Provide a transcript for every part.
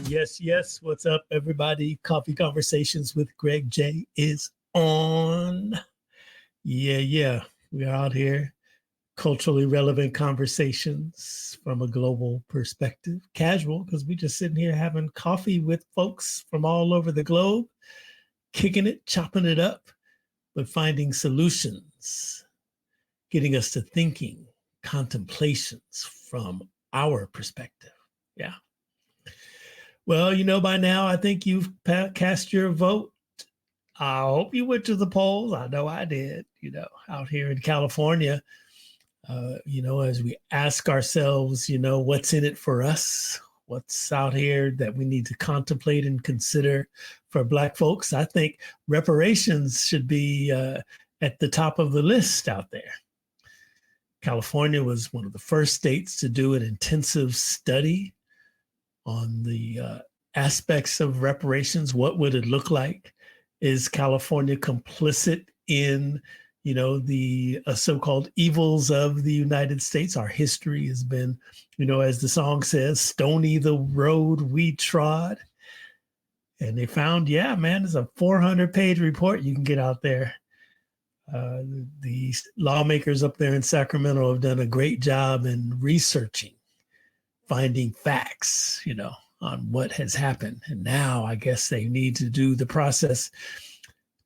Yes, yes. What's up, everybody? Coffee Conversations with Greg J is on. Yeah. We're out here. Culturally relevant conversations from a global perspective. Casual, because we're just sitting here having coffee with folks from all over the globe, kicking it, chopping it up, but finding solutions, getting us to thinking, contemplations from our perspective. Yeah. Well, by now, I think you've cast your vote. I hope you went to the polls. I know I did, out here in California, as we ask ourselves, what's in it for us? What's out here that we need to contemplate and consider for Black folks? I think reparations should be at the top of the list out there. California was one of the first states to do an intensive study on the aspects of reparations. What would it look like? Is California complicit in, the so-called evils of the United States? Our history has been, as the song says, stony the road we trod. And they found, it's a 400-page report you can get out there. The lawmakers up there in Sacramento have done a great job in researching, finding facts, on what has happened. And now I guess they need to do the process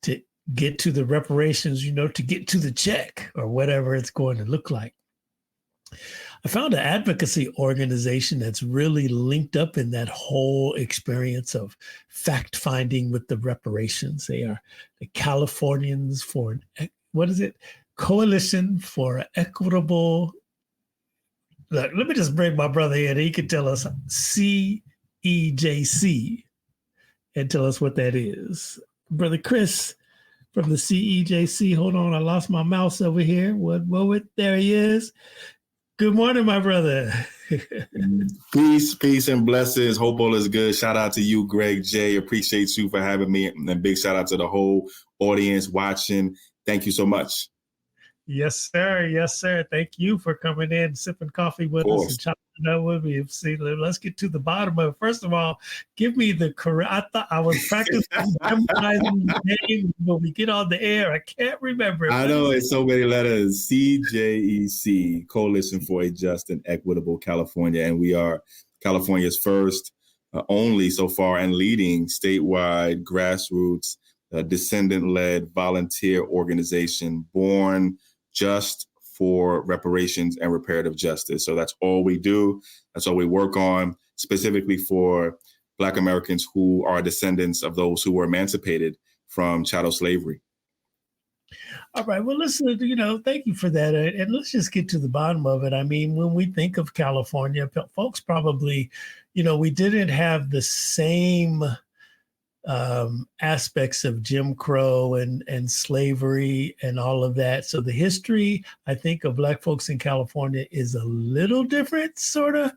to get to the reparations, to get to the check or whatever it's going to look like. I found an advocacy organization that's really linked up in that whole experience of fact finding with the reparations. They are the Californians for, Coalition for Equitable. Look, let me just bring my brother in. He can tell us CEJC and tell us what that is. Brother Chris from the CEJC. Hold on, I lost my mouse over here. There he is. Good morning, my brother. Peace, and blessings. Hope all is good. Shout out to you, Greg J. Appreciate you for having me. And big shout out to the whole audience watching. Thank you so much. Yes, sir. Yes, sir. Thank you for coming in, sipping coffee with us and chopping it up with me. See, let's get to the bottom of it. First of all, give me the correct. I thought I was practicing memorizing the name when we get on the air. I can't remember it. I know it's so many letters. CJEC, Coalition for a Just and Equitable California. And we are California's first, only so far, and leading statewide grassroots, descendant-led volunteer organization born just for reparations and reparative justice. So that's all we do. That's all we work on, specifically for Black Americans who are descendants of those who were emancipated from chattel slavery. All right. Well, listen, thank you for that. And let's just get to the bottom of it. I mean, when we think of California, folks probably, we didn't have the same aspects of Jim Crow and slavery and all of that. So the history, I think, of Black folks in California is a little different, sort of,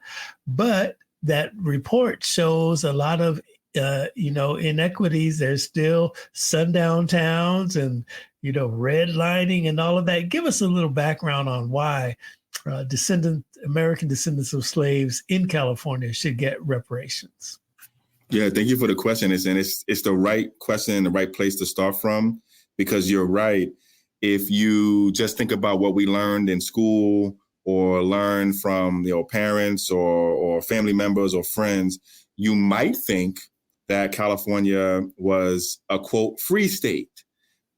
but that report shows a lot of, inequities. There's still sundown towns and, redlining and all of that. Give us a little background on why American descendants of slaves in California should get reparations. Yeah, thank you for the question. It's the right question and the right place to start from, because you're right. If you just think about what we learned in school or learn from parents or family members or friends, you might think that California was a, quote, free state.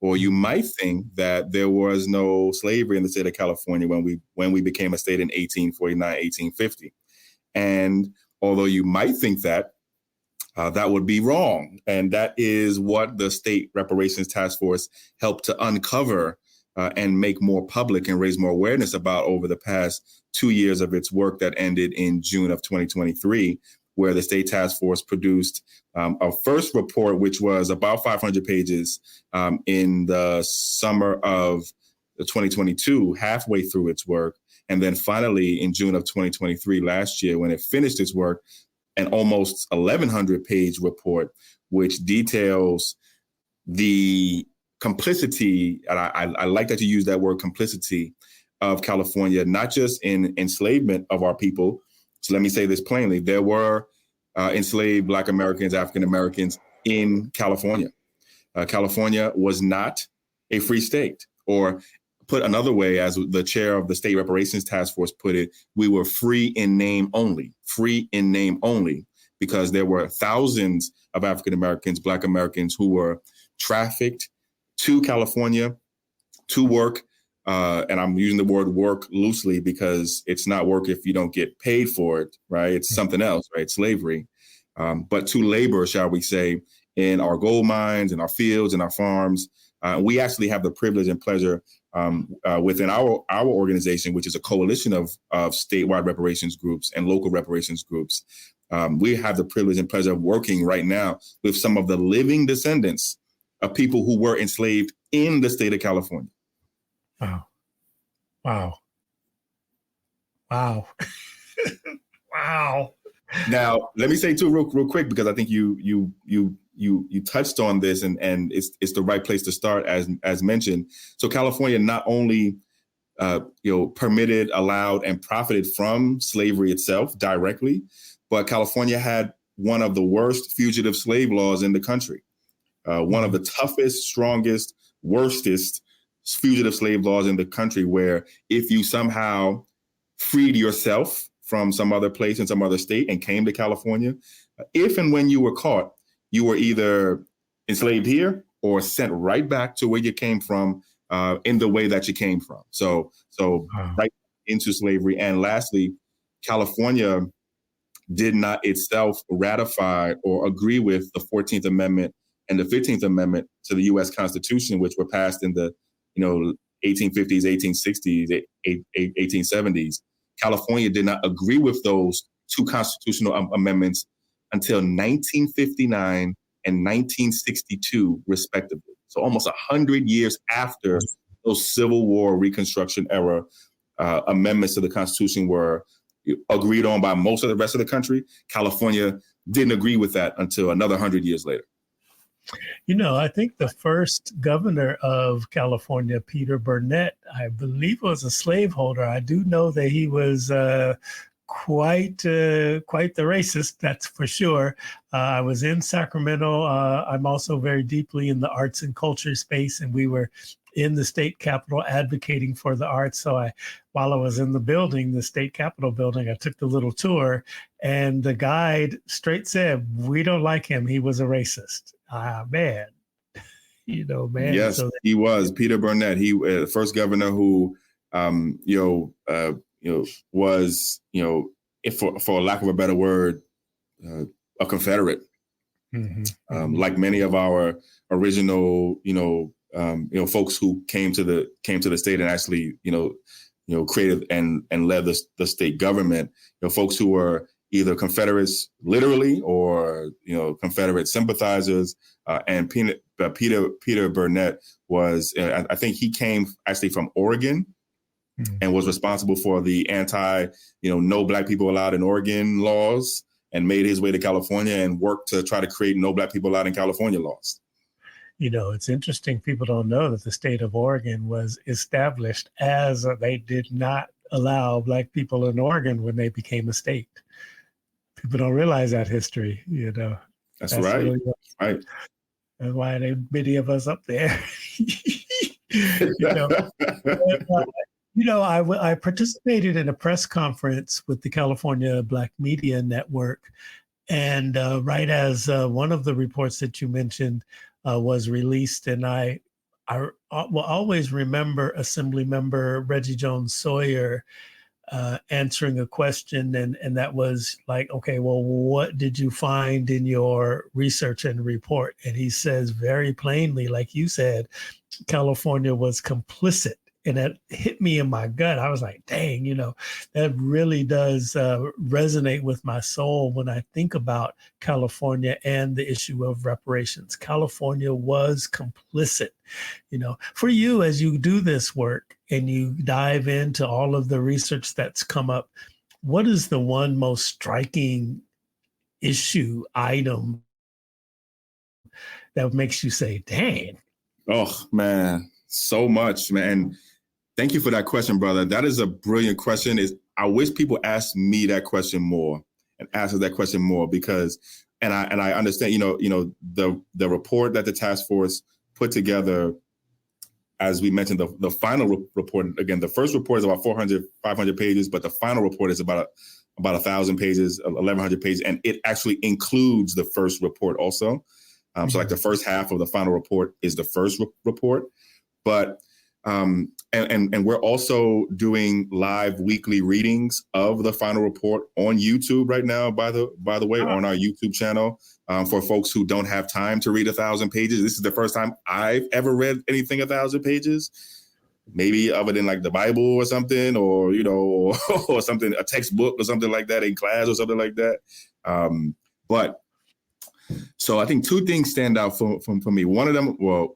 Or you might think that there was no slavery in the state of California when we became a state in 1849, 1850. And although you might think that, that would be wrong. And that is what the State Reparations Task Force helped to uncover and make more public and raise more awareness about over the past 2 years of its work that ended in June of 2023, where the State Task Force produced a first report, which was about 500 pages in the summer of 2022, halfway through its work. And then finally, in June of 2023, last year, when it finished its work, an almost 1,100-page report, which details the complicity, and I like that you use that word complicity of California, not just in enslavement of our people. So let me say this plainly. There were enslaved Black Americans, African Americans in California. California was not a free state, or put another way, as the chair of the State Reparations Task Force put it, we were free in name only, because there were thousands of African Americans, Black Americans who were trafficked to California to work. And I'm using the word work loosely because it's not work if you don't get paid for it, right? It's something else, right? Slavery. But to labor, shall we say, in our gold mines, in our fields, in our farms. We actually have the privilege and pleasure within our organization, which is a coalition of statewide reparations groups and local reparations groups. We have the privilege and pleasure of working right now with some of the living descendants of people who were enslaved in the state of California. Wow. Wow. Wow. Wow. Now, let me say too, real quick, because I think you touched on this, and it's the right place to start, as mentioned. So California not only permitted, allowed, and profited from slavery itself directly, but California had one of the worst fugitive slave laws in the country. One of the toughest, strongest, worstest fugitive slave laws in the country, where if you somehow freed yourself from some other place in some other state and came to California, if and when you were caught, you were either enslaved here or sent right back to where you came from in the way that you came from. So right into slavery. And lastly, California did not itself ratify or agree with the 14th Amendment and the 15th Amendment to the U.S. Constitution, which were passed in the 1850s, 1860s, 1870s. California did not agree with those two constitutional amendments until 1959 and 1962, respectively. So almost 100 years after those Civil War Reconstruction era amendments to the Constitution were agreed on by most of the rest of the country, California didn't agree with that until another 100 years later. I think the first governor of California, Peter Burnett, I believe was a slaveholder. I do know that he was quite the racist, that's for sure. I was in Sacramento. I'm also very deeply in the arts and culture space, and we were in the state capitol advocating for the arts. So while I was in the building, the state capitol building, I took the little tour, and the guide straight said, "We don't like him. He was a racist." Man. Man. Yes, so he was. Peter Burnett, he the first governor who, was, for lack of a better word, a Confederate. Mm-hmm. Like many of our original, folks who came to the state and actually, created and led the state government. Folks who were either Confederates literally or Confederate sympathizers. And Peter Burnett was, I think he came actually from Oregon. And was responsible for the no Black people allowed in Oregon laws, and made his way to California and worked to try to create no Black people allowed in California laws. It's interesting. People don't know that the state of Oregon was established as they did not allow Black people in Oregon when they became a state. People don't realize that history, That's right. Really right. That's why many of us up there. I participated in a press conference with the California Black Media Network, and right as one of the reports that you mentioned was released, and I will always remember Assemblymember Reggie Jones Sawyer answering a question, and that was like, okay, well, what did you find in your research and report? And he says very plainly, like you said, California was complicit. And it hit me in my gut. I was like, dang, that really does resonate with my soul when I think about California and the issue of reparations. California was complicit. For you, as you do this work and you dive into all of the research that's come up, what is the one most striking item that makes you say, dang, Oh, man, so much, man. Thank you for that question, brother. That is a brilliant question. I wish people asked me that question more and asked us that question more because, and I understand, the report that the task force put together, as we mentioned, the final report, again, the first report is about 400, 500 pages, but the final report is about 1,000 pages, 1,100 pages, and it actually includes the first report also. So like the first half of the final report is the first report, but and we're also doing live weekly readings of the final report on YouTube right now, by the way, on our YouTube channel. For folks who don't have time to read 1,000 pages, this is the first time I've ever read anything 1,000 pages, maybe other than like the Bible or something, or, or something, a textbook or something like that in class or something like that. But so I think two things stand out for me. One of them, well,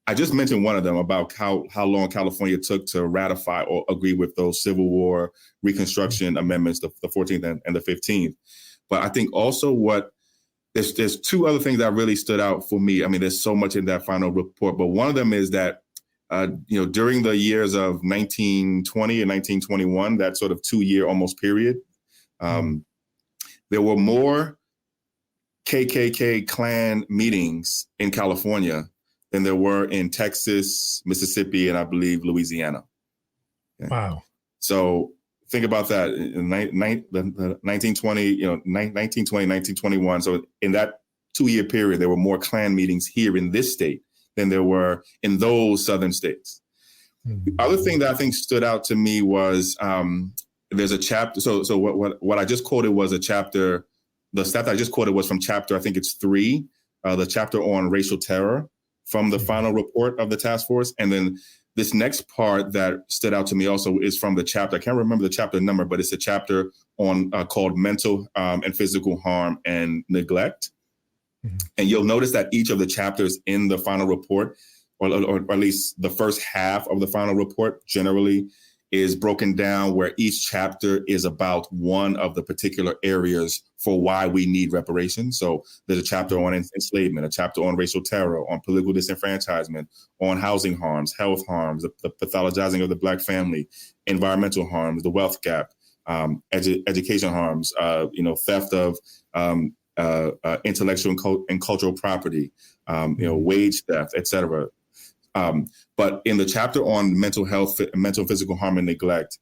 I just mentioned one of them about how long California took to ratify or agree with those Civil War Reconstruction amendments, the 14th and the 15th. But I think also there's two other things that really stood out for me. I mean, there's so much in that final report, but one of them is that, during the years of 1920 and 1921, that sort of 2-year almost period, there were more KKK Klan meetings in California than there were in Texas, Mississippi, and I believe Louisiana. Okay. Wow. So think about that. In 1920, 1921. So in that 2-year period, there were more Klan meetings here in this state than there were in those southern states. Mm-hmm. The other thing that I think stood out to me was there's a chapter. So what I just quoted was a chapter. The stat that I just quoted was from chapter, I think it's 3, the chapter on racial terror from the final report of the task force. And then this next part that stood out to me also is from the chapter. I can't remember the chapter number, but it's a chapter on called mental and physical harm and neglect. Mm-hmm. And you'll notice that each of the chapters in the final report, or at least the first half of the final report generally, is broken down where each chapter is about one of the particular areas for why we need reparations. So there's a chapter on enslavement, a chapter on racial terror, on political disenfranchisement, on housing harms, health harms, the pathologizing of the Black family, environmental harms, the wealth gap, education harms, theft of intellectual and cultural property, wage theft, et cetera. But in the chapter on mental health, mental and physical harm and neglect,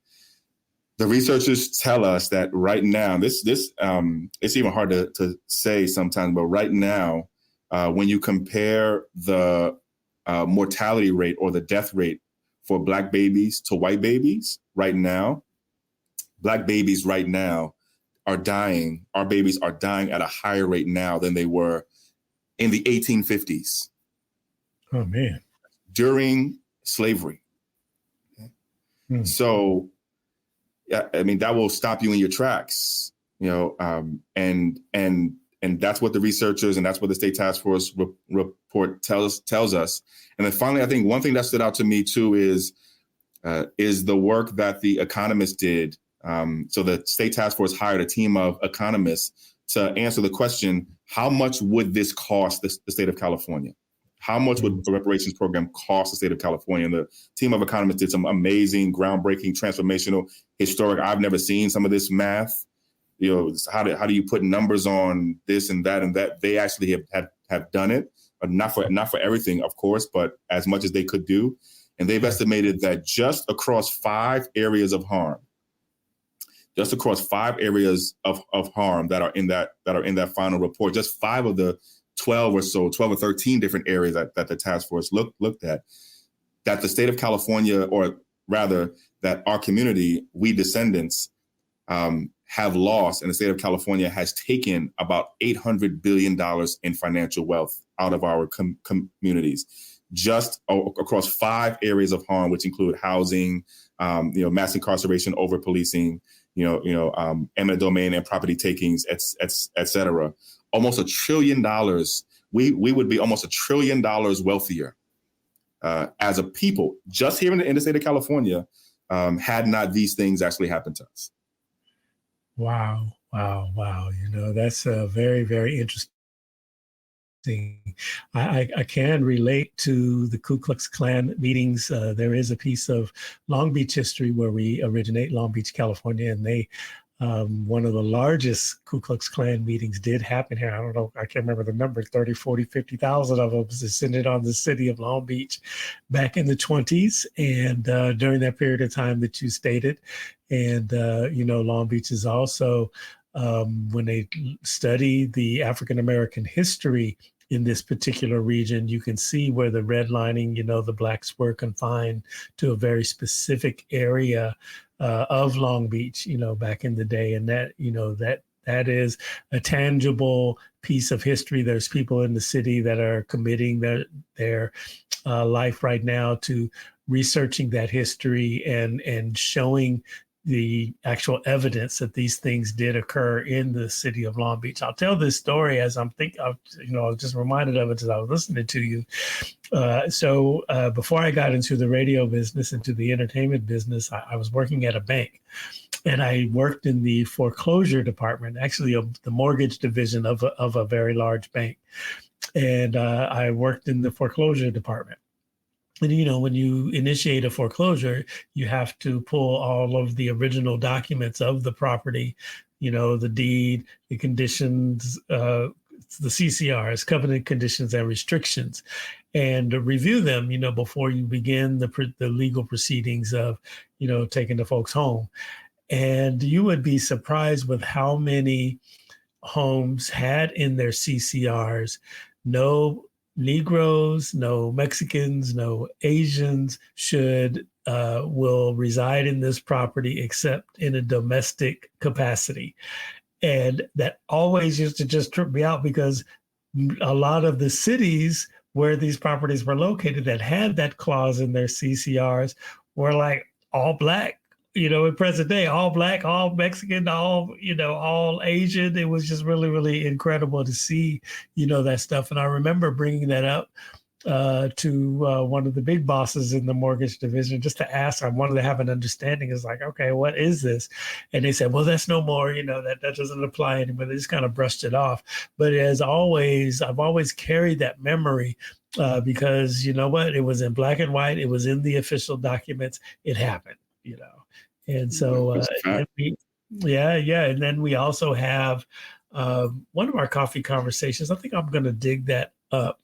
the researchers tell us that right now, this it's even hard to say sometimes, but right now, when you compare the mortality rate or the death rate for Black babies to white babies right now, Black babies right now are dying. Our babies are dying at a higher rate now than they were in the 1850s. Oh, man. During slavery. So, I mean, that will stop you in your tracks, and that's what the researchers and that's what the state task force report tells us. And then finally, I think one thing that stood out to me too is the work that the economists did. So the state task force hired a team of economists to answer the question, how much would this cost the state of California? How much would the reparations program cost the state of California? And the team of economists did some amazing, groundbreaking, transformational, historic. I've never seen some of this math. How do you put numbers on this and that and that? They actually have done it, but not for everything, of course, but as much as they could do. And they've estimated that just across 5 areas of harm, that are in that final report, just 5 of the 12 or 13 different areas that the task force looked at, that the state of California, or rather that our community, we descendants, have lost, and the state of California has taken about $800 billion in financial wealth out of our communities, just across 5 areas of harm, which include housing, mass incarceration, over policing, eminent domain and property takings, et cetera. Almost $1 trillion. We would be almost $1 trillion wealthier as a people, just here in the state of California, had not these things actually happened to us. Wow. That's very, very interesting I can relate to the Ku Klux Klan meetings. There is a piece of Long Beach history where we originate, Long Beach, California, and they one of the largest Ku Klux Klan meetings did happen here. I don't know, I can't remember the number, 30, 40, 50,000 of them descended on the city of Long Beach back in the 20s. And during that period of time that you stated. And, Long Beach is also, when they study the African-American history in this particular region, you can see where the redlining, the blacks were confined to a very specific area of Long Beach, back in the day. And that is a tangible piece of history. There's people in the city that are committing their life right now to researching that history and showing the actual evidence that these things did occur in the city of Long Beach. I'll tell this story as I was just reminded of it as I was listening to you. So before I got into the radio business, into the entertainment business, I was working at a bank, and I worked in the foreclosure department, actually the mortgage division of a very large bank. And I worked in the foreclosure department. And, when you initiate a foreclosure, you have to pull all of the original documents of the property, the deed, the conditions, the CCRs, covenant conditions and restrictions, and review them, before you begin the legal proceedings of, taking the folks home. And you would be surprised with how many homes had in their CCRs no Negroes, no Mexicans, no Asians will reside in this property except in a domestic capacity. And that always used to just trip me out, because a lot of the cities where these properties were located that had that clause in their CCRs were like all Black, in present day, all Black, all Mexican, all Asian. It was just really, really incredible to see, that stuff. And I remember bringing that up to one of the big bosses in the mortgage division just to ask. I wanted to have an understanding. It's like, okay, what is this? And they said, well, that's no more, that doesn't apply anymore. They just kind of brushed it off. But as always, I've always carried that memory because, what? It was in black and white. It was in the official documents. It happened, And so, and then we also have one of our coffee conversations. I think I'm going to dig that up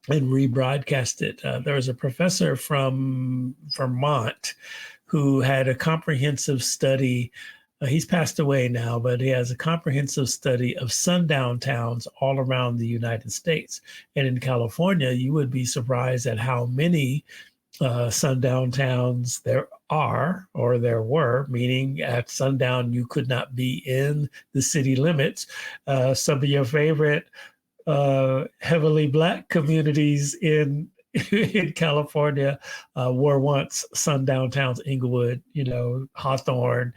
and rebroadcast it. There was a professor from Vermont who had a comprehensive study. He's passed away now, but he has a comprehensive study of sundown towns all around the United States. And in California, you would be surprised at how many sundown towns there are, or there were, meaning at sundown you could not be in the city limits. Some of your favorite heavily Black communities in California were once sundown towns: Inglewood, Hawthorne,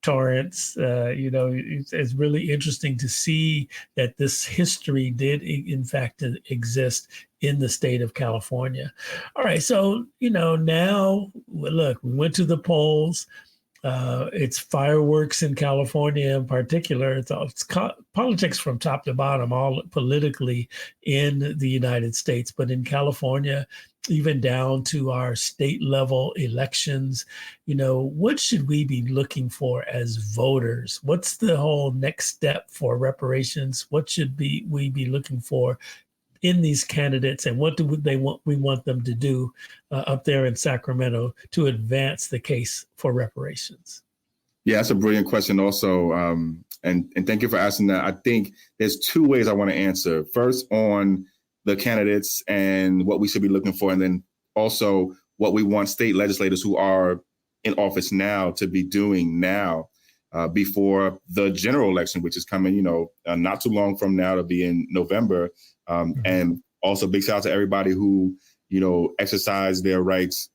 Torrance. It's really interesting to see that this history did in fact exist in the state of California. All right, so now look, we went to the polls. It's fireworks in California in particular. It's politics from top to bottom, all politically in the United States, but in California, even down to our state level elections, what should we be looking for as voters? What's the whole next step for reparations? What should we be looking for in these candidates, and what do we want them to do up there in Sacramento to advance the case for reparations? Yeah, that's a brilliant question also. And thank you for asking that. I think there's two ways I want to answer. First, on the candidates and what we should be looking for, and then also what we want state legislators who are in office now to be doing now before the general election, which is coming, not too long from now, to be in November. And also big shout out to everybody who, exercised their rights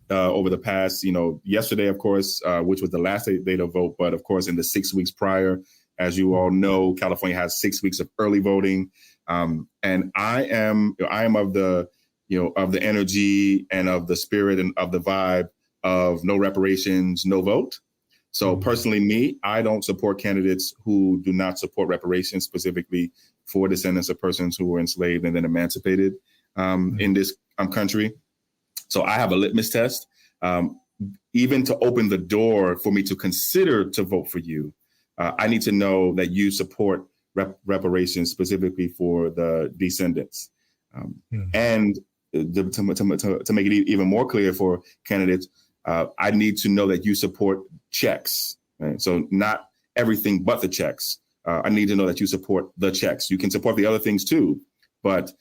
over the past, yesterday, of course, which was the last day to vote. But of course, in the 6 weeks prior, as you all know, California has 6 weeks of early voting. And I am of the, of the energy and of the spirit and of the vibe of no reparations, no vote. So personally, I don't support candidates who do not support reparations, specifically for descendants of persons who were enslaved and then emancipated in this country. So I have a litmus test, even to open the door for me to consider to vote for you. I need to know that you support reparations specifically for the descendants. And to make it even more clear for candidates, I need to know that you support checks. Right? So not everything but the checks. I need to know that you support the checks. You can support the other things too, but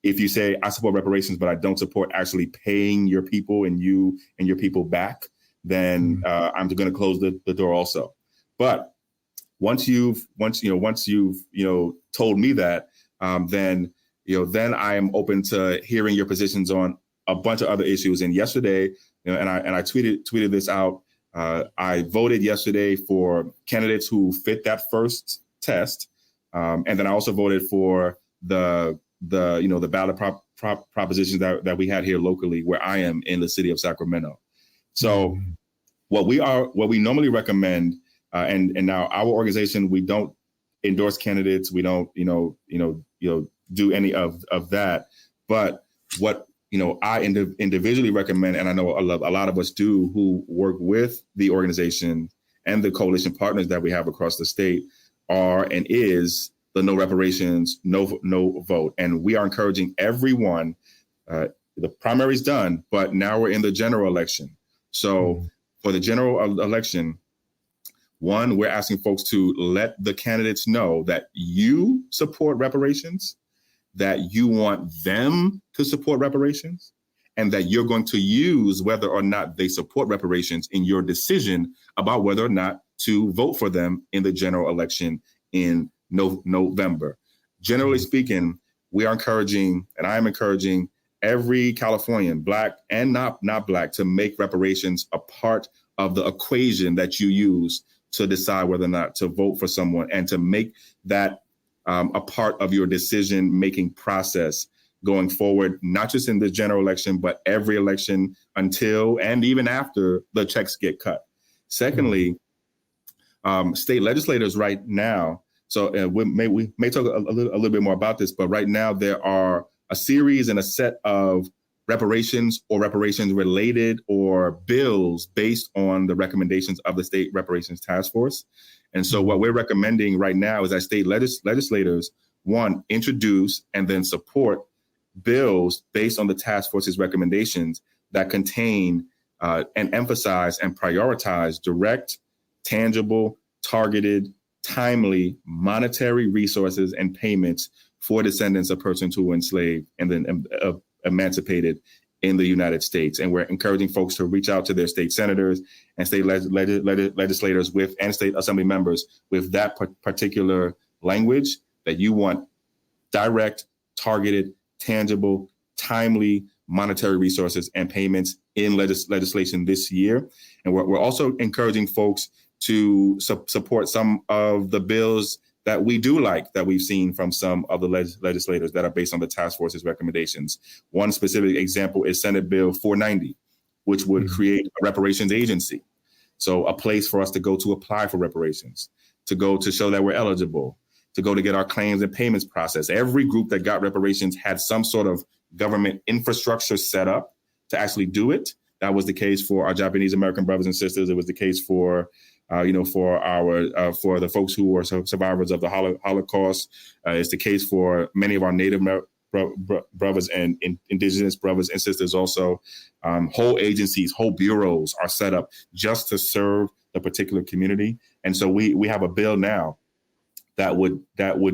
if you say I support reparations, but I don't support actually paying your people and your people back, then I'm going to close the door also. But once you've told me that, then I am open to hearing your positions on a bunch of other issues. And yesterday, and I tweeted this out. I voted yesterday for candidates who fit that first test, and then I also voted for the ballot propositions that we had here locally, where I am in the city of Sacramento. So what we normally recommend, and now our organization, we don't endorse candidates, we don't do any of that, but what I individually recommend, and I know a lot of us do who work with the organization and the coalition partners that we have across the state, are and is the no reparations, no vote. And we are encouraging everyone, the primary's done, but now we're in the general election. So for the general election, one, we're asking folks to let the candidates know that you support reparations, that you want them to support reparations, and that you're going to use whether or not they support reparations in your decision about whether or not to vote for them in the general election in November. Generally speaking, we are encouraging, and I am encouraging, every Californian, Black and not Black, to make reparations a part of the equation that you use to decide whether or not to vote for someone, and to make that a part of your decision-making process going forward, not just in the general election, but every election until and even after the checks get cut. Secondly, state legislators right now, so we may talk a little bit more about this, but right now there are a series and a set of reparations or reparations-related or bills based on the recommendations of the State Reparations Task Force. And so what we're recommending right now is that state legislators, one, introduce and then support bills based on the task force's recommendations that contain and emphasize and prioritize direct, tangible, targeted, timely monetary resources and payments for descendants of persons who were enslaved and then emancipated in the United States. And we're encouraging folks to reach out to their state senators and state legislators and state assembly members with that particular language, that you want direct, targeted, tangible, timely monetary resources and payments in legislation this year. And we're also encouraging folks to support some of the bills that we do like, that we've seen from some of the legislators that are based on the task force's recommendations. One specific example is Senate Bill 490, which would create a reparations agency. So a place for us to go to apply for reparations, to go to show that we're eligible, to go to get our claims and payments processed. Every group that got reparations had some sort of government infrastructure set up to actually do it. That was the case for our Japanese American brothers and sisters. It was the case for for the folks who were survivors of the Holocaust. It's the case for many of our Native brothers and indigenous brothers and sisters also. Whole agencies, whole bureaus are set up just to serve the particular community. And so we have a bill now that would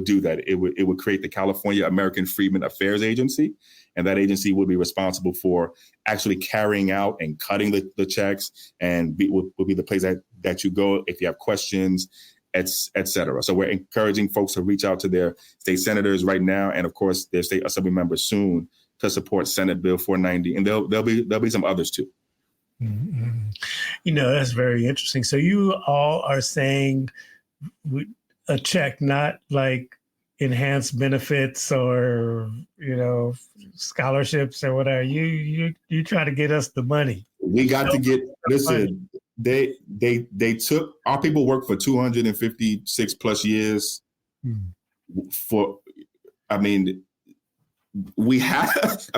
do that. It would create the California American Freedmen Affairs Agency, and that agency would be responsible for actually carrying out and cutting the checks, and would be the place that you go if you have questions, et cetera. So we're encouraging folks to reach out to their state senators right now, and of course their state assembly members soon, to support Senate Bill 490, and there'll be some others too. Mm-hmm. That's very interesting. So you all are saying a check, not like enhanced benefits or scholarships or whatever. You try to get us the money. We got to get. Listen, they took our people worked for 256 plus years.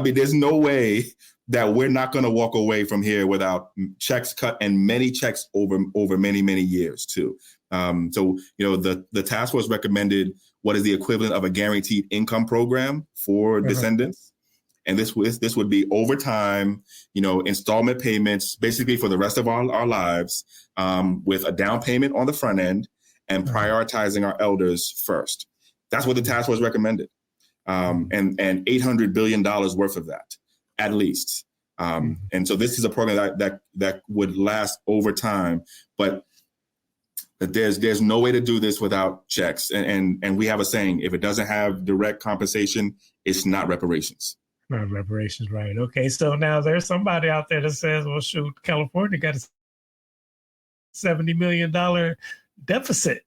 there's no way that we're not going to walk away from here without checks cut, and many checks over many, many years too. The task force recommended what is the equivalent of a guaranteed income program for descendants. And this would be over time, installment payments, basically for the rest of our lives, with a down payment on the front end and prioritizing our elders first. That's what the task force recommended. And $800 billion worth of that, at least. And so this is a program that would last over time, but there's no way to do this without checks. And we have a saying, if it doesn't have direct compensation, it's not reparations. Not reparations, right. Okay, so now there's somebody out there that says, well, shoot, California got a $70 million deficit.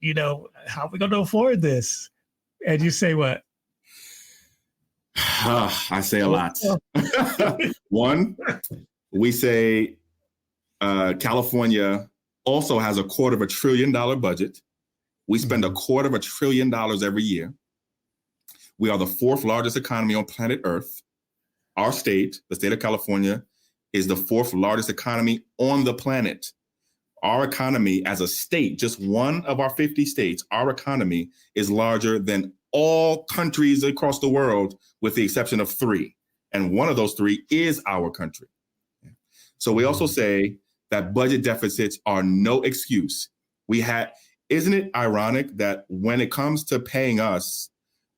How are we going to afford this? And you say what? I say a lot. One, we say California also has $250 billion budget. We spend $250 billion every year. We are the 4th largest economy on planet Earth. Our state, the state of California, is the 4th largest economy on the planet. Our economy as a state, just one of our 50 states, our economy is larger than all countries across the world, with the exception of 3. And one of those 3 is our country. So we also say that budget deficits are no excuse. Isn't it ironic that when it comes to paying us,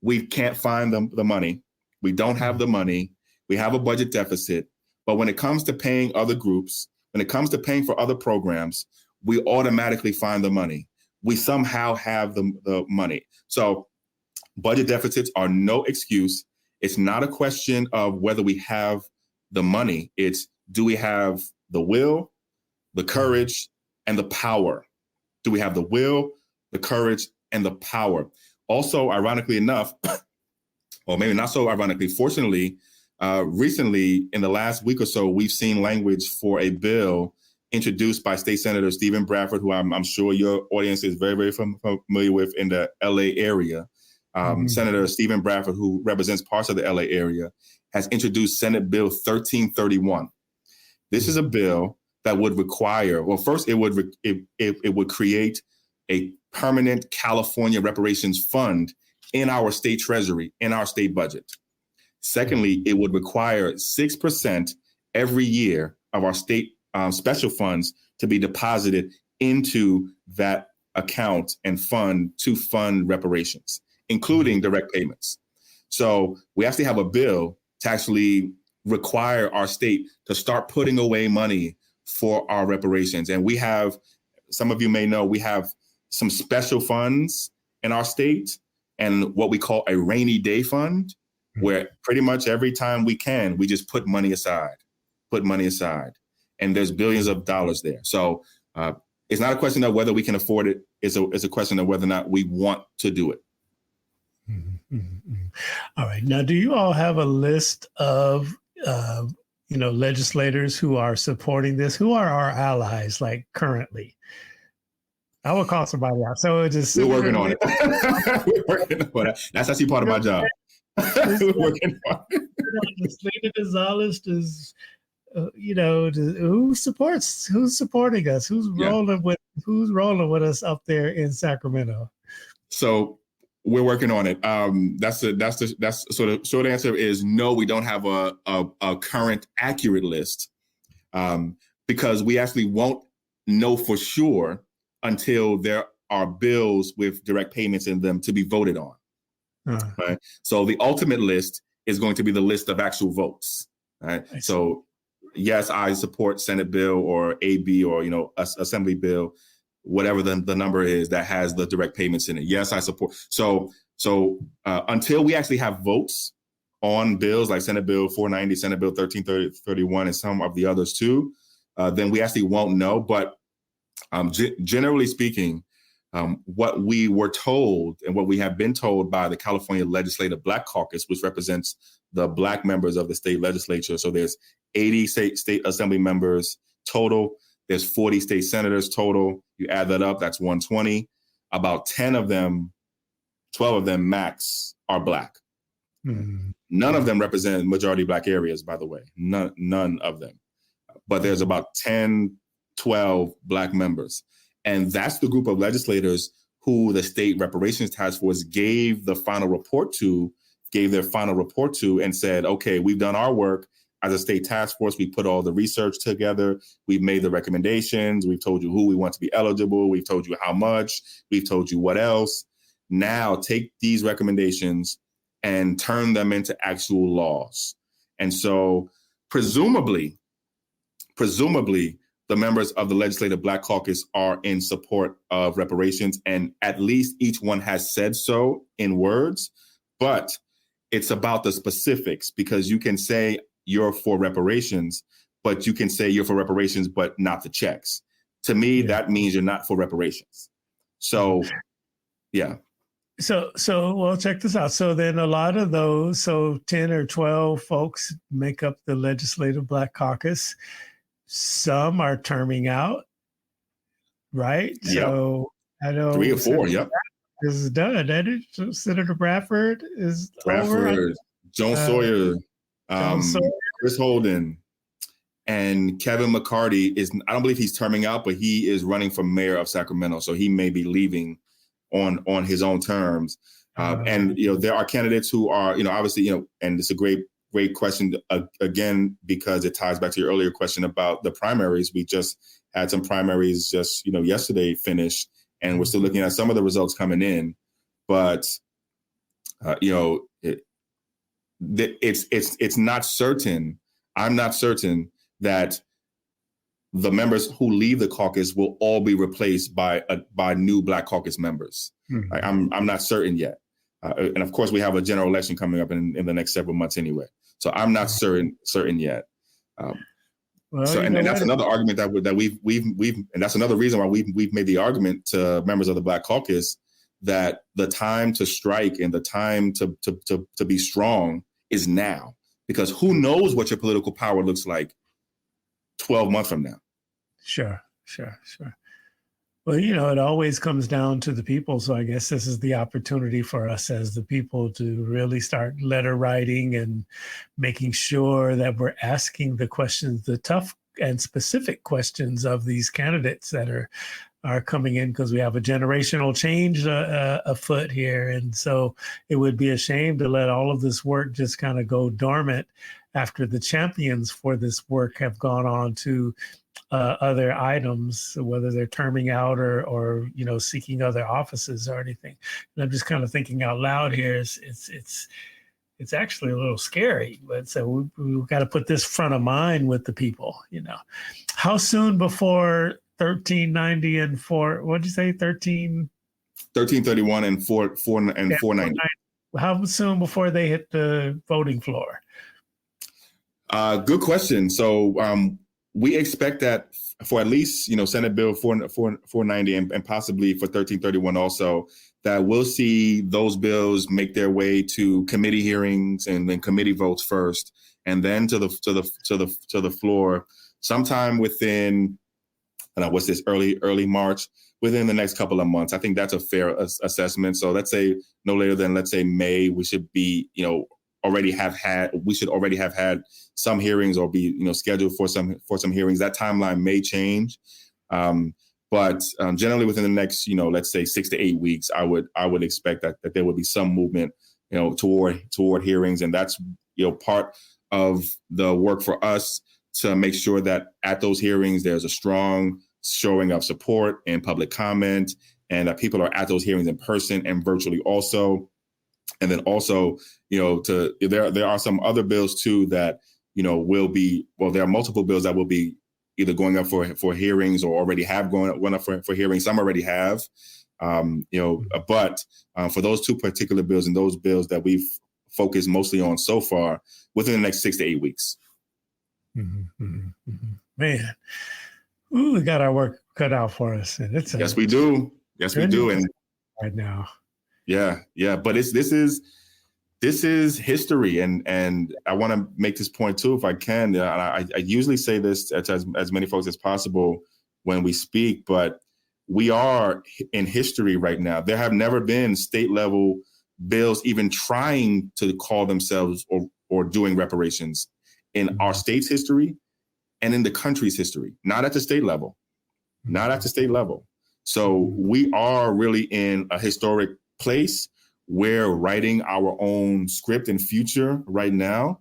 we can't find the money. We don't have the money. We have a budget deficit. But when it comes to paying other groups, when it comes to paying for other programs, we automatically find the money. We somehow have the money. So budget deficits are no excuse. It's not a question of whether we have the money. It's, do we have the will, the courage, and the power? Do we have the will, the courage, and the power? Also, ironically enough, or maybe not so ironically, fortunately, recently, in the last week or so, we've seen language for a bill introduced by State Senator Stephen Bradford, who I'm sure your audience is very, very familiar with in the LA area. Senator Stephen Bradford, who represents parts of the LA area, has introduced Senate Bill 1331. This is a bill that would require, well, first, it would create a permanent California reparations fund in our state treasury, in our state budget. Secondly, it would require 6% every year of our state special funds to be deposited into that account and fund to fund reparations, including direct payments. So we actually have a bill to actually require our state to start putting away money for our reparations. And we have, some of you may know, we have some special funds in our state and what we call a rainy day fund, where pretty much every time we can, we just put money aside. And there's billions of dollars there. So it's not a question of whether we can afford it. It's a question of whether or not we want to do it. All right. Now, do you all have a list of, legislators who are supporting this? Who are our allies, like currently? I will call somebody out. So it just we're working on it. We're working on it. That's actually part of my job. We're working on it. Legislator Gonzalez is, who's supporting us? Who's rolling with us up there in Sacramento? So we're working on it. That's sort of short answer is no. We don't have a current accurate list because we actually won't know for sure until there are bills with direct payments in them to be voted on. Right. So the ultimate list is going to be the list of actual votes. Right. So yes, I support Senate bill or AB or Assembly bill, whatever the number is that has the direct payments in it. Yes, I support. So until we actually have votes on bills like Senate Bill 490, Senate Bill 1331, and some of the others too, then we actually won't know. But generally speaking, what we were told and what we have been told by the California Legislative Black Caucus, which represents the Black members of the state legislature. So there's 80 state assembly members total. There's 40 state senators total. You add that up, that's 120. About 10 of them 12 of them max are Black. Mm-hmm. None of them represent majority Black areas, by the way. None of them. But there's about 10, 12 Black members. And that's the group of legislators who the state reparations task force gave their final report to and said, okay, we've done our work as a state task force. We put all the research together. We've made the recommendations. We've told you who we want to be eligible. We've told you how much. We've told you what else. Now take these recommendations and turn them into actual laws. And so presumably, the members of the Legislative Black Caucus are in support of reparations, and at least each one has said so in words, but it's about the specifics, because you can say you're for reparations, but you can say you're for reparations, but not the checks. To me, that means you're not for reparations. So, yeah. So, well, check this out. So then a lot of those, 10 or 12 folks make up the Legislative Black Caucus. Some are terming out, right? Yep. So I know 3 or 4, yep. This is done, isn't it? So Senator Bradford is over. Joan Sawyer, Chris Holden, and Kevin McCarty I don't believe he's terming out, but he is running for mayor of Sacramento. So he may be leaving on his own terms. And, there are candidates who are, obviously, and it's a great question, again, because it ties back to your earlier question about the primaries. We just had some primaries yesterday finished, and we're still looking at some of the results coming in. But, it's not certain. I'm not certain that the members who leave the caucus will all be replaced by new Black Caucus members. Mm-hmm. I'm not certain yet. And of course, we have a general election coming up in the next several months anyway. So I'm not certain yet. And that's another argument that we've and that's another reason why we've made the argument to members of the Black Caucus that the time to strike and the time to be strong is now, because who knows what your political power looks like 12 months from now. Sure. Well, it always comes down to the people. So I guess this is the opportunity for us as the people to really start letter writing and making sure that we're asking the questions, the tough and specific questions of these candidates that are coming in, because we have a generational change afoot here. And so it would be a shame to let all of this work just kind of go dormant after the champions for this work have gone on to other items, whether they're terming out or seeking other offices or anything. And I'm just kind of thinking out loud here. It's actually a little scary, but so we've got to put this front of mind with the people. How soon before 1390 and 1331 and 490? How soon before they hit the voting floor? Good question. So we expect that for at least, Senate Bill 490 and possibly for 1331 also, that we'll see those bills make their way to committee hearings and then committee votes first, and then to the floor sometime within, early March, within the next couple of months. I think that's a fair assessment. So let's say no later than May, we should be, already have had some hearings or be, scheduled for some hearings. That timeline may change. But generally within the next, let's say 6 to 8 weeks, I would expect that there would be some movement, toward hearings. And that's, part of the work for us to make sure that at those hearings, there's a strong showing of support and public comment, and that people are at those hearings in person and virtually also. And then also, there are some other bills too that, there are multiple bills that will be either going up for hearings or already have gone up for hearings. Some already have, but for those two particular bills and those bills that we've focused mostly on so far, within the next 6 to 8 weeks. Man, we got our work cut out for us. And yes, we do. And right now. Yeah. But this is history. And I want to make this point too, if I can. I usually say this to as many folks as possible when we speak, but we are in history right now. There have never been state level bills even trying to call themselves or doing reparations in our state's history and in the country's history, not at the state level, not at the state level. So we are really in a historic place. We're writing our own script and future right now.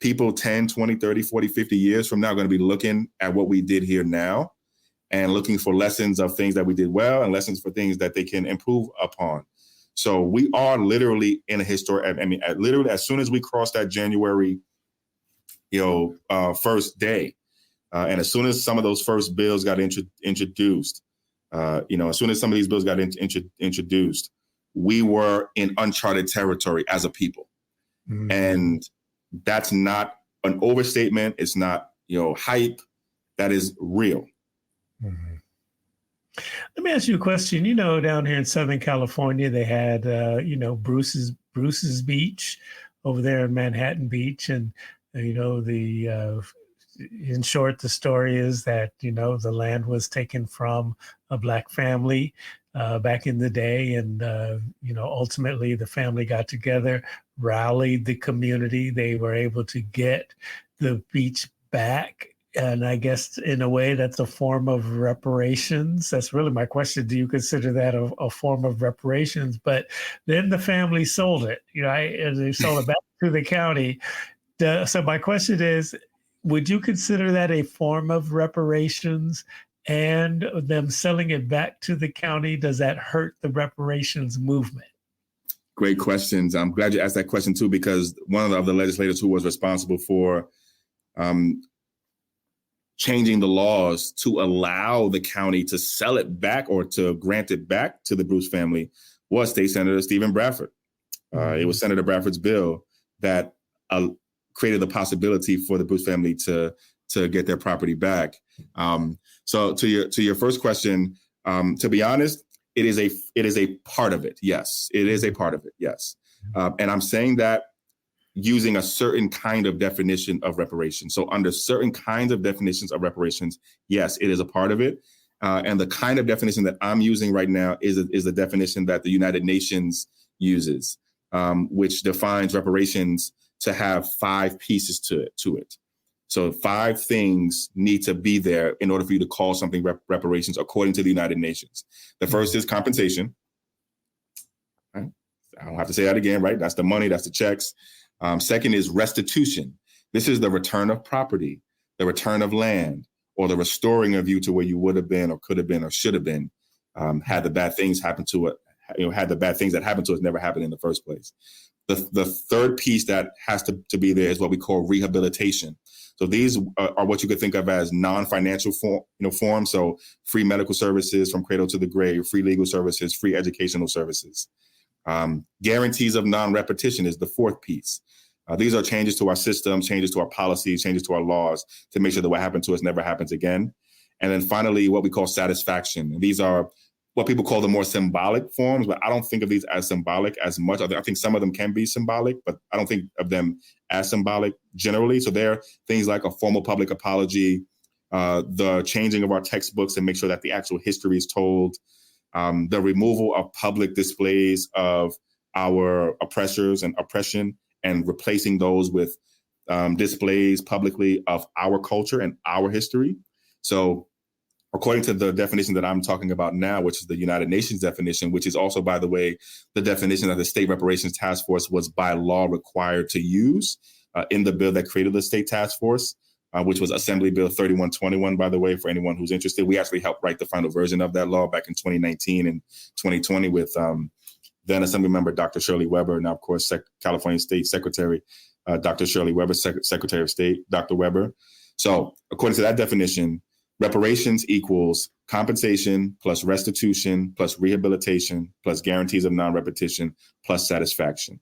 People 10, 20, 30, 40, 50 years from now are going to be looking at what we did here now and looking for lessons of things that we did well and lessons for things that they can improve upon. So we are literally in a historic, literally as soon as we cross that January, first day, and as soon as some of those first bills got introduced, as soon as some of these bills got introduced, we were in uncharted territory as a people. Mm-hmm. And that's not an overstatement. It's not, hype. That is real. Mm-hmm. Let me ask you a question. Down here in Southern California, they had, Bruce's Beach over there in Manhattan Beach. And, in short, the story is that, the land was taken from a Black family back in the day. And, ultimately the family got together, rallied the community. They were able to get the beach back. And I guess in a way that's a form of reparations. That's really my question. Do you consider that a form of reparations? But then the family sold it, and they sold it back to the county. So my question is, would you consider that a form of reparations? And them selling it back to the county, does that hurt the reparations movement? Great questions. I'm glad you asked that question too, because one of the legislators who was responsible for changing the laws to allow the county to sell it back or to grant it back to the Bruce family was State Senator Stephen Bradford. It was Senator Bradford's bill that created the possibility for the Bruce family to get their property back. So to your first question, to be honest, it is a part of it. Yes, it is a part of it. Yes. And I'm saying that using a certain kind of definition of reparations. So under certain kinds of definitions of reparations, yes, it is a part of it. And the kind of definition that I'm using right now is the definition that the United Nations uses, which defines reparations to have 5 pieces to it. So 5 things need to be there in order for you to call something reparations according to the United Nations. The first is compensation. Right? I don't have to say that again, right? That's the money, that's the checks. Second is restitution. This is the return of property, the return of land, or the restoring of you to where you would have been or could have been or should have been had the bad things happen to it, had the bad things that happened to us never happened in the first place. The third piece that has to be there is what we call rehabilitation. So these are what you could think of as non-financial forms. So free medical services from cradle to the grave, free legal services, free educational services. Guarantees of non-repetition is the fourth piece. These are changes to our system, changes to our policies, changes to our laws to make sure that what happened to us never happens again. And then finally, what we call satisfaction. And these are what people call the more symbolic forms, but I don't think of these as symbolic as much. I think some of them can be symbolic, but I don't think of them as symbolic generally. So they're things like a formal public apology, the changing of our textbooks and make sure that the actual history is told, the removal of public displays of our oppressors and oppression and replacing those with displays publicly of our culture and our history. So according to the definition that I'm talking about now, which is the United Nations definition, which is also, by the way, the definition that the State Reparations Task Force was by law required to use in the bill that created the State Task Force, which was Assembly Bill 3121, by the way, for anyone who's interested. We actually helped write the final version of that law back in 2019 and 2020 with then Assemblymember Dr. Shirley Weber, now, of course, California State Secretary, Dr. Shirley Weber, Secretary of State, Dr. Weber. So according to that definition, reparations equals compensation plus restitution plus rehabilitation plus guarantees of non-repetition plus satisfaction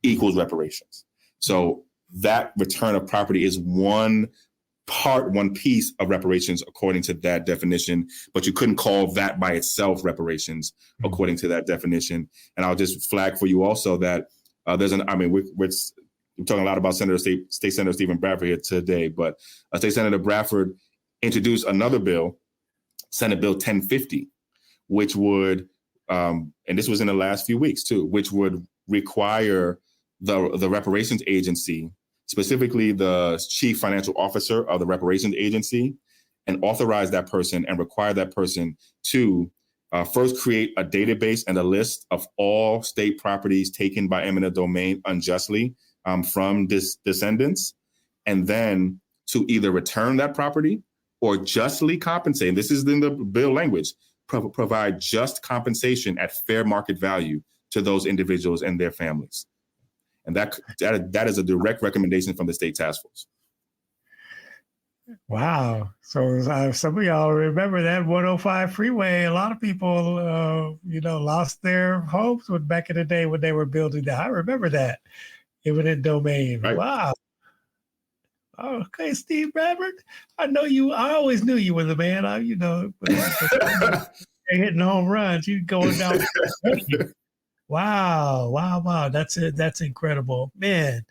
equals reparations. So that return of property is one piece of reparations according to that definition, but you couldn't call that by itself reparations according to that definition. And I'll just flag for you also that we're talking a lot about State Senator Stephen Bradford here today, but State Senator Bradford introduced another bill, Senate Bill 1050, which would, and this was in the last few weeks too, which would require the reparations agency, specifically the chief financial officer of the reparations agency, and authorize that person and require that person to first create a database and a list of all state properties taken by eminent domain unjustly from descendants, and then to either return that property or justly compensate. And this is in the bill language, provide just compensation at fair market value to those individuals and their families. And that is a direct recommendation from the state task force. Wow. So some of y'all remember that 105 freeway. A lot of people, lost their homes back in the day when they were building that. I remember that. Eminent domain. Right. Wow. Okay, Steve Bradford. I always knew you were the man. Hitting home runs. You going down. Wow. That's it. That's incredible, man.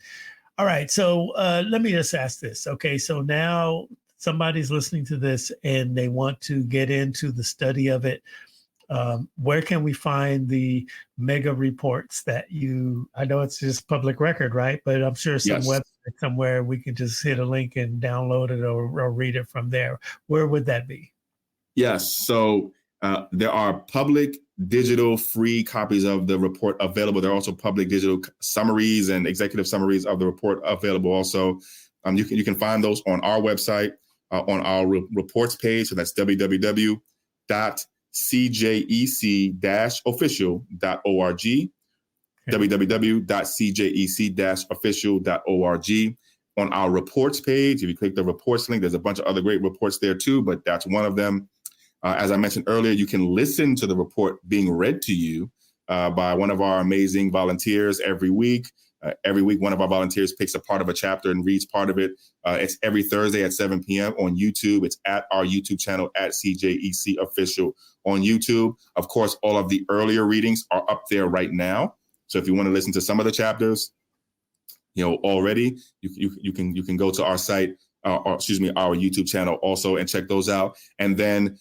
All right. So let me just ask this. Okay. So now somebody's listening to this and they want to get into the study of it. Where can we find the mega reports that I know it's just public record, right? But I'm sure some website somewhere we can just hit a link and download it or read it from there. Where would that be? Yes. So there are public digital free copies of the report available. There are also public digital summaries and executive summaries of the report available also. You can find those on our website, on our reports page. So that's www.cjec-official.org, www.cjec-official.org. On our reports page, if you click the reports link, there's a bunch of other great reports there too, but that's one of them. As I mentioned earlier, you can listen to the report being read to you by one of our amazing volunteers every week. Every week, one of our volunteers picks a part of a chapter and reads part of it. It's every Thursday at 7 p.m. on YouTube. It's at our YouTube channel at CJEC Official on YouTube. Of course, all of the earlier readings are up there right now. So if you want to listen to some of the chapters, already, you can go to our site, our YouTube channel also and check those out. And then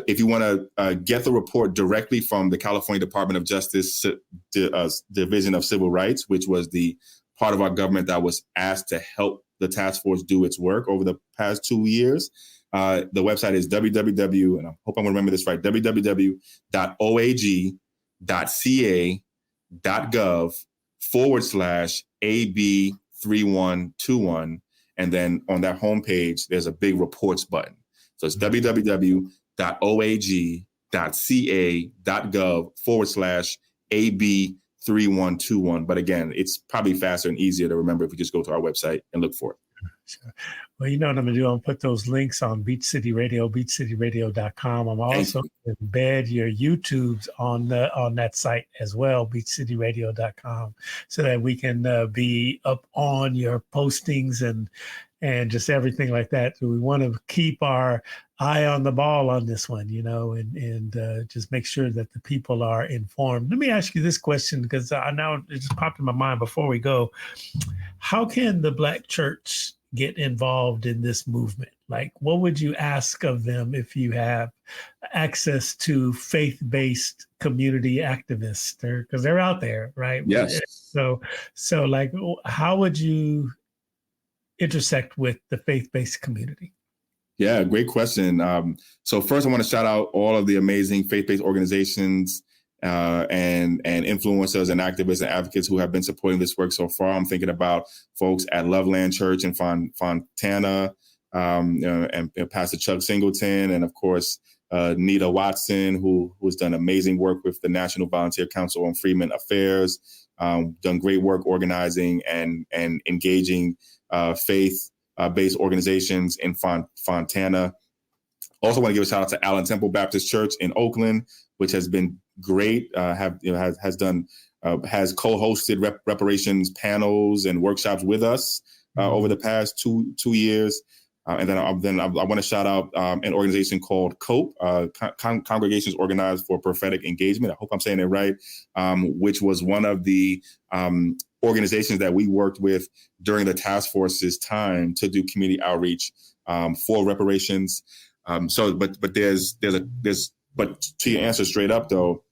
if you want to get the report directly from the California Department of Justice Division of Civil Rights, which was the part of our government that was asked to help the task force do its work over the past 2 years, the website is www, and I hope I'm going to remember this right, www.oag.gov/AB3121. And then on that homepage, there's a big reports button. So it's www.oag.ca.gov/AB3121. But again, it's probably faster and easier to remember if you just go to our website and look for it. Sure. Well, you know what I'm going to do? I'll put those links on Beach City Radio, beachcityradio.com. I'm also going to embed your YouTubes on that site as well, beachcityradio.com, so that we can be up on your postings and just everything like that. So we want to keep our eye on the ball on this one, and just make sure that the people are informed. Let me ask you this question, because I know it just popped in my mind before we go. How can the Black church get involved in this movement? Like, what would you ask of them if you have access to faith-based community activists? Because they're out there, right? Yes. So like, how would you intersect with the faith-based community? Yeah, great question. So first, I want to shout out all of the amazing faith-based organizations and influencers and activists and advocates who have been supporting this work so far. I'm thinking about folks at Loveland Church in Fontana, and Pastor Chuck Singleton, and of course, Nita Watson, who's done amazing work with the National Volunteer Council on Freedmen Affairs, done great work organizing and engaging faith-based organizations in Fontana. Also want to give a shout out to Allen Temple Baptist Church in Oakland, which has been great. Has co-hosted reparations panels and workshops with us over the past two years. And then I want to shout out an organization called COPE, Congregations Organized for Prophetic Engagement. I hope I'm saying it right, which was one of the organizations that we worked with during the task force's time to do community outreach for reparations. But to your answer straight up though,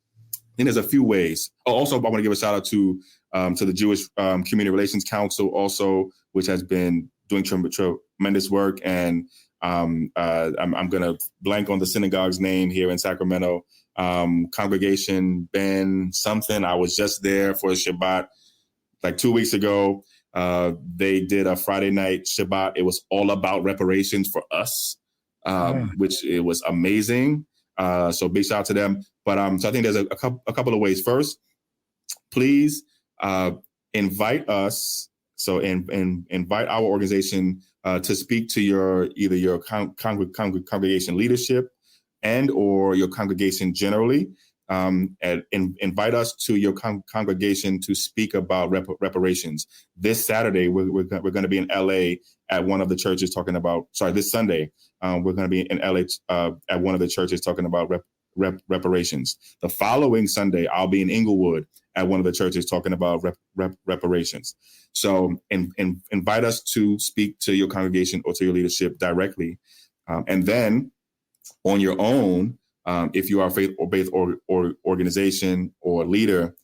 think there's a few ways. Oh, also, I want to give a shout out to the Jewish Community Relations Council also, which has been doing tremendous work. And I'm going to blank on the synagogue's name here in Sacramento. Congregation Ben something. I was just there for Shabbat like 2 weeks ago. They did a Friday night Shabbat. It was all about reparations for us, which it was amazing. So big shout out to them. But so I think there's a couple of ways. First, please invite us. So invite our organization to speak to either your congregation leadership and or your congregation generally. And invite us to your congregation to speak about reparations. This Saturday, we're going to be in LA at one of the churches talking about, this Sunday, we're going to be in LA at one of the churches talking about reparations. The following Sunday, I'll be in Inglewood at one of the churches talking about reparations. So invite us to speak to your congregation or to your leadership directly. And then on your own, if you are a faith-based organization or leader,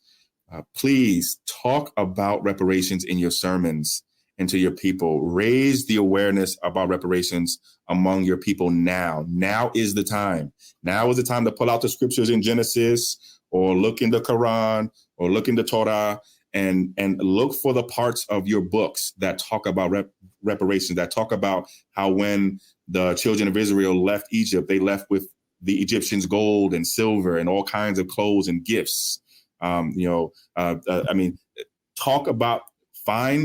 please talk about reparations in your sermons and to your people. Raise the awareness about reparations among your people now. Now is the time. Now is the time to pull out the scriptures in Genesis or look in the Quran or look in the Torah and look for the parts of your books that talk about reparations, that talk about how when the children of Israel left Egypt, they left with the Egyptians' gold and silver and all kinds of clothes and gifts. Find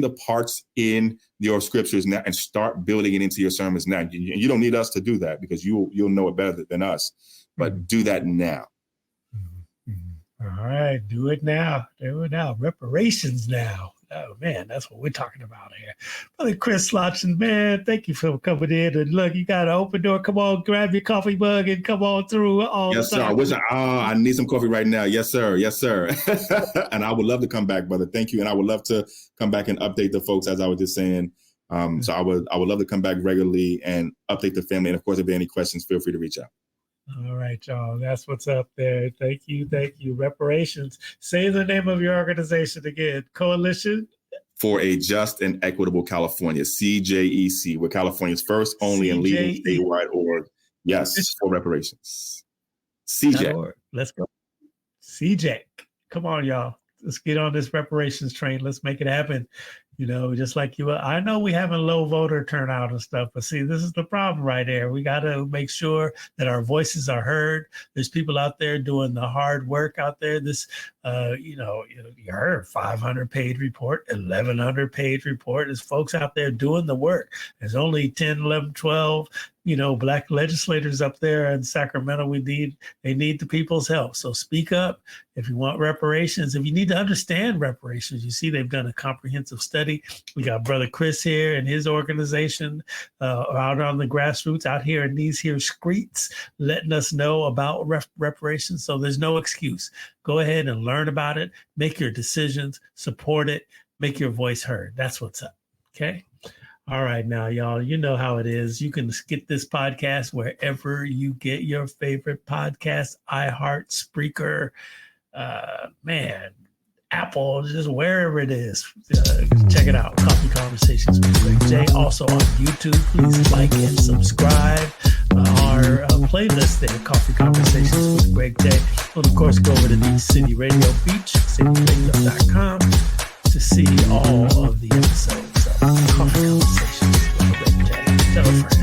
the parts in your scriptures now and start building it into your sermons now. You don't need us to do that because you'll know it better than us, but do that now. All right, do it now. Do it now. Reparations now. Oh, man, that's what we're talking about here. Brother Chris Lodgson, man, thank you for coming in. And look, you got an open door. Come on, grab your coffee mug and come on through. Yes, sir. I need some coffee right now. Yes, sir. Yes, sir. And I would love to come back, brother. Thank you. And I would love to come back and update the folks, as I was just saying. So I would love to come back regularly and update the family. And, of course, if there are any questions, feel free to reach out. All right, y'all. That's what's up there. Thank you. Thank you. Reparations. Say the name of your organization again. Coalition for a Just and Equitable California, CJEC. We're California's first, only, and leading statewide org. Yes, for reparations. CJ. Let's go. CJ. Come on, y'all. Let's get on this reparations train. Let's make it happen. You know, just like you, I know we have a low voter turnout and stuff, but see, this is the problem right there. We got to make sure that our voices are heard. There's people out there doing the hard work out there. This, you heard 500 page report, 1,100 page report. There's folks out there doing the work. There's only 10, 11, 12, Black legislators up there in Sacramento. They need the people's help. So speak up if you want reparations. If you need to understand reparations, you see they've done a comprehensive study. We got Brother Chris here and his organization out on the grassroots, out here in these here streets, letting us know about reparations. So there's no excuse. Go ahead and learn about it. Make your decisions. Support it. Make your voice heard. That's what's up. Okay. All right, now, y'all, you know how it is. You can get this podcast wherever you get your favorite podcast, iHeart, Spreaker, Apple, just wherever it is. Check it out, Coffee Conversations with Greg J. Also on YouTube, please like and subscribe. Our playlist there, Coffee Conversations with Greg J. And of course, go over to the City Radio Beach, cityradio.com, to see all of the episodes of Coffee Conversations with Greg J. Tell a friend.